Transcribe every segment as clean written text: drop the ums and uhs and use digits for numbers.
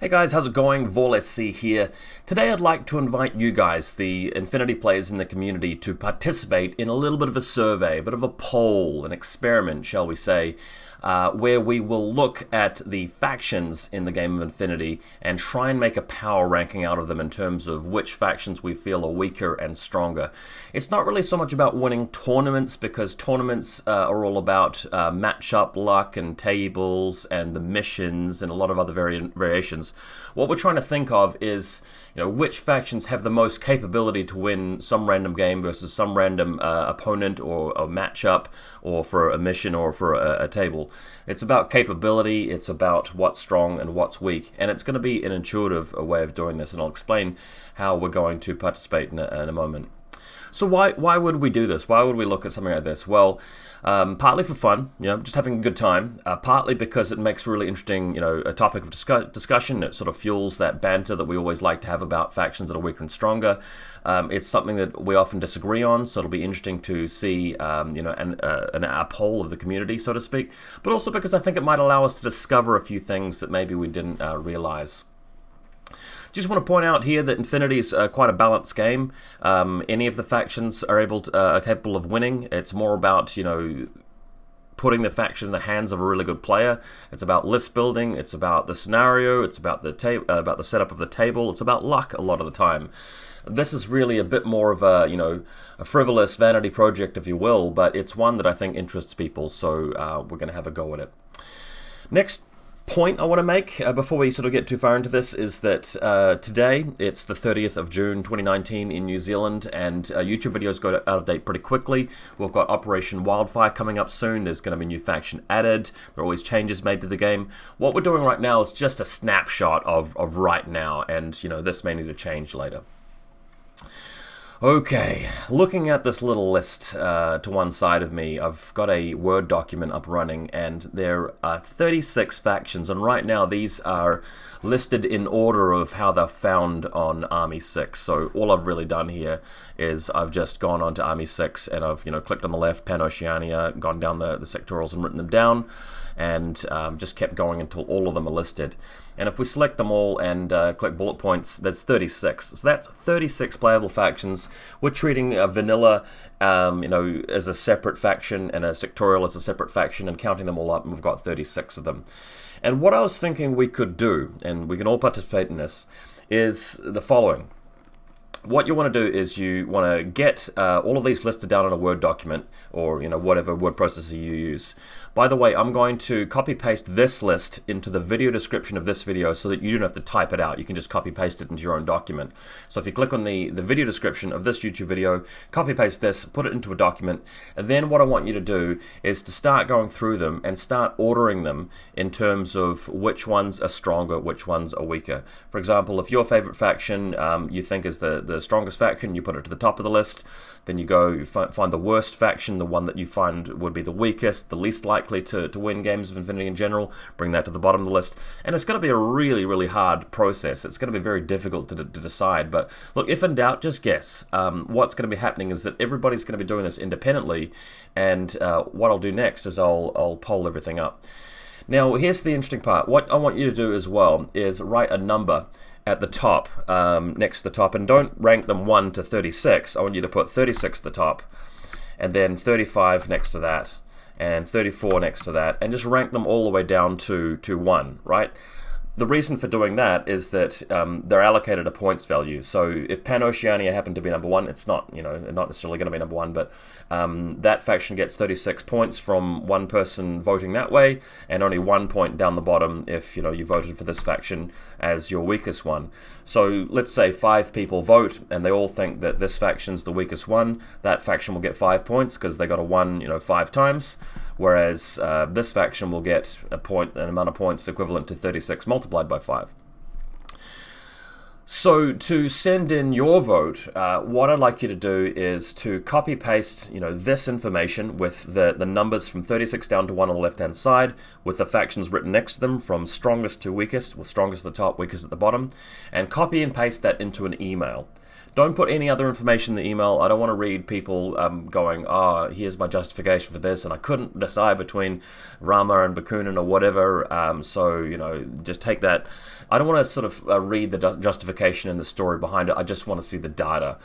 Hey guys, how's it going? VorSC here. Today I'd like to invite you guys, the Infinity players in the community, to participate in a little bit of a survey, a bit of a poll, an experiment, shall we say, where we will look at the factions in the game of Infinity and try and make a power ranking out of them in terms of which factions we feel are weaker and stronger. It's not really so much about winning tournaments, because tournaments are all about matchup luck and tables and the missions and a lot of other variations. What we're trying to think of is, which factions have the most capability to win some random game versus some random opponent or a matchup or for a mission or for a table. It's about capability, it's about what's strong and what's weak, and it's going to be an intuitive way of doing this, and I'll explain how we're going to participate in a moment. So why would we do this? Why would we look at something like this? Well, partly for fun, just having a good time. Partly because it makes for really interesting, a topic of discussion. It sort of fuels that banter that we always like to have about factions that are weaker and stronger. It's something that we often disagree on, so it'll be interesting to see, a poll of the community, so to speak. But also because I think it might allow us to discover a few things that maybe we didn't realize. Just want to point out here that Infinity is quite a balanced game. Any of the factions are capable of winning. It's more about, putting the faction in the hands of a really good player. It's about list building. It's about the scenario. It's about the setup of the table. It's about luck a lot of the time. This is really a bit more of a frivolous vanity project, if you will, but it's one that I think interests people. So we're going to have a go at it. Next point I want to make before we sort of get too far into this is that today it's the 30th of June 2019 in New Zealand, and YouTube videos go out of date pretty quickly. We've got Operation Wildfire coming up soon. There's going to be a new faction added. There are always changes made to the game. What we're doing right now is just a snapshot of right now, and this may need to change later. Okay, looking at this little list to one side of me, I've got a Word document up running, and there are 36 factions, and right now these are listed in order of how they're found on Army 6. So all I've really done here is I've just gone onto Army 6 and I've clicked on the left, PanOceania, gone down the sectorals and written them down, and just kept going until all of them are listed. And if we select them all and click bullet points, there's 36. So that's 36 playable factions. We're treating vanilla, as a separate faction and a sectorial as a separate faction, and counting them all up, and we've got 36 of them. And what I was thinking we could do, and we can all participate in this, is the following. What you want to do is you want to get all of these listed down in a Word document, or whatever word processor you use. By the way, I'm going to copy paste this list into the video description of this video so that you don't have to type it out. You can just copy paste it into your own document. So if you click on the video description of this YouTube video, copy paste this, put it into a document, and then what I want you to do is to start going through them and start ordering them in terms of which ones are stronger, which ones are weaker. For example, if your favorite faction you think is the strongest faction, you put it to the top of the list. Then you go find the worst faction, the one that you find would be the weakest, the least likely to win games of Infinity in general, bring that to the bottom of the list. And it's going to be a really, really hard process. It's going to be very difficult to decide. But look, if in doubt, just guess. What's going to be happening is that everybody's going to be doing this independently, and what I'll do next is I'll poll everything up. Now, here's the interesting part. What I want you to do as well is write a number at the top, next to the top, and don't rank them 1 to 36. I want you to put 36 at the top, and then 35 next to that, and 34 next to that, and just rank them all the way down to 1, right? The reason for doing that is that they're allocated a points value. So if PanOceania happened to be number 1, it's not, not necessarily going to be number 1, but that faction gets 36 points from one person voting that way, and only 1 point down the bottom if you voted for this faction as your weakest one. So let's say 5 people vote, and they all think that this faction's the weakest one. That faction will get 5 points because they got a 1, 5 times. Whereas this faction will get an amount of points equivalent to 36 multiplied by 5. So to send in your vote, what I'd like you to do is to copy paste, this information with the numbers from 36 down to 1 on the left-hand side, with the factions written next to them from strongest to weakest, with strongest at the top, weakest at the bottom, and copy and paste that into an email. Don't put any other information in the email. I don't want to read people going, here's my justification for this, and I couldn't decide between Ramah and Bakunin or whatever, so, just take that. I don't want to sort of read the justification and the story behind it. I just want to see the data.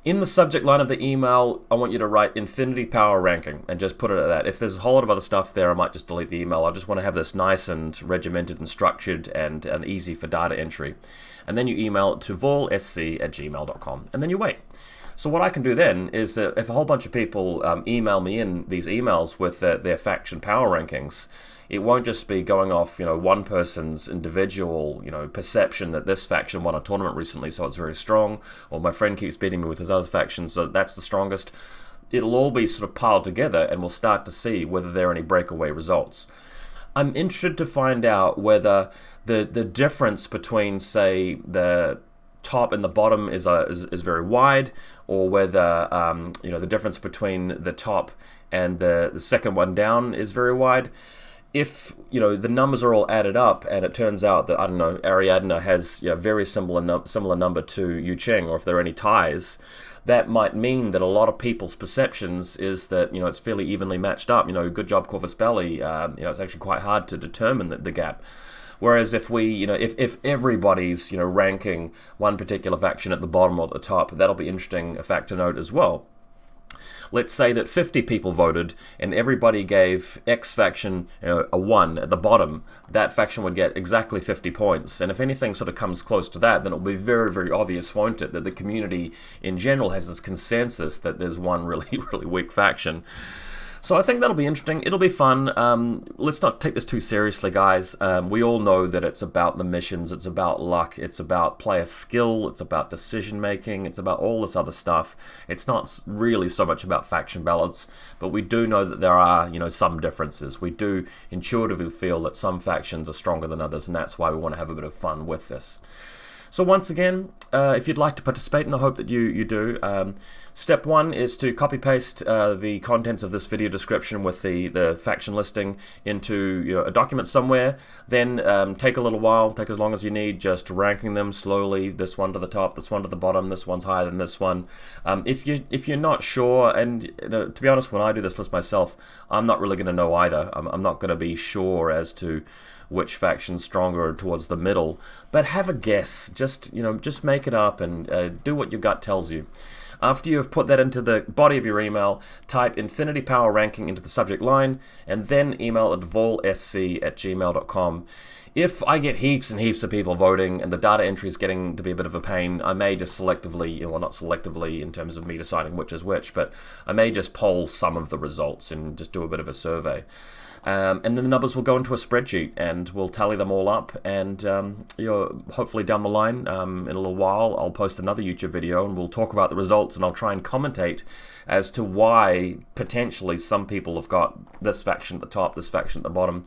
In the subject line of the email, I want you to write Infinity Power Ranking and just put it at that. If there's a whole lot of other stuff there, I might just delete the email. I just want to have this nice and regimented and structured and easy for data entry. And then you email it to volsc@gmail.com, and then you wait. So what I can do then is that if a whole bunch of people email me in these emails with their faction power rankings, it won't just be going off, one person's individual, perception that this faction won a tournament recently, so it's very strong, or my friend keeps beating me with his other faction, so that's the strongest. It'll all be sort of piled together, and we'll start to see whether there are any breakaway results. I'm interested to find out whether the difference between, say, the top and the bottom is very wide, or whether the difference between the top and the second one down is very wide. If the numbers are all added up and it turns out that, I don't know, Ariadna has very similar number to YuJing, or if there are any ties, that might mean that a lot of people's perceptions is that it's fairly evenly matched up. Good job, Corvus Belli. It's actually quite hard to determine the gap. Whereas if we, if everybody's ranking one particular faction at the bottom or at the top, that'll be interesting, a fact to note as well. Let's say that 50 people voted and everybody gave X faction a 1 at the bottom. That faction would get exactly 50 points. And if anything sort of comes close to that, then it'll be very, very obvious, won't it, that the community in general has this consensus that there's one really, really weak faction. So I think that'll be interesting. It'll be fun. Let's not take this too seriously, guys. We all know that it's about the missions. It's about luck. It's about player skill. It's about decision making. It's about all this other stuff. It's not really so much about faction balance, but we do know that there are, some differences. We do intuitively feel that some factions are stronger than others, and that's why we want to have a bit of fun with this. So once again, if you'd like to participate, and I hope that you do, step 1 is to copy-paste the contents of this video description with the faction listing into a document somewhere. Then take a little while, take as long as you need, just ranking them slowly. This one to the top, this one to the bottom, this one's higher than this one. If you're not sure, and to be honest, when I do this list myself, I'm not really going to know either. I'm not going to be sure as to which faction's stronger towards the middle, but have a guess. Just make it up and do what your gut tells you. After you have put that into the body of your email, type Infinity Power Ranking into the subject line, and then email at volsc@gmail.com. If I get heaps and heaps of people voting and the data entry is getting to be a bit of a pain, I may just selectively, well, not selectively in terms of me deciding which is which, but I may just poll some of the results and just do a bit of a survey. And then the numbers will go into a spreadsheet and we'll tally them all up, and hopefully down the line, in a little while, I'll post another YouTube video and we'll talk about the results, and I'll try and commentate as to why potentially some people have got this faction at the top, this faction at the bottom,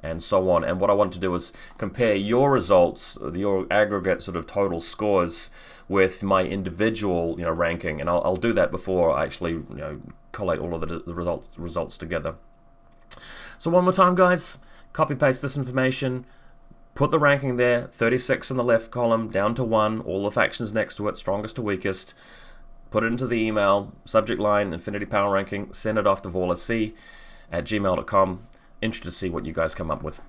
and so on. And what I want to do is compare your results, your aggregate sort of total scores, with my individual ranking, and I'll do that before I actually collate all of the results together. So one more time, guys, copy paste this information, put the ranking there, 36 in the left column, down to 1, all the factions next to it, strongest to weakest, put it into the email, subject line, Infinity Power Ranking, send it off to volsc@gmail.com. Interested to see what you guys come up with.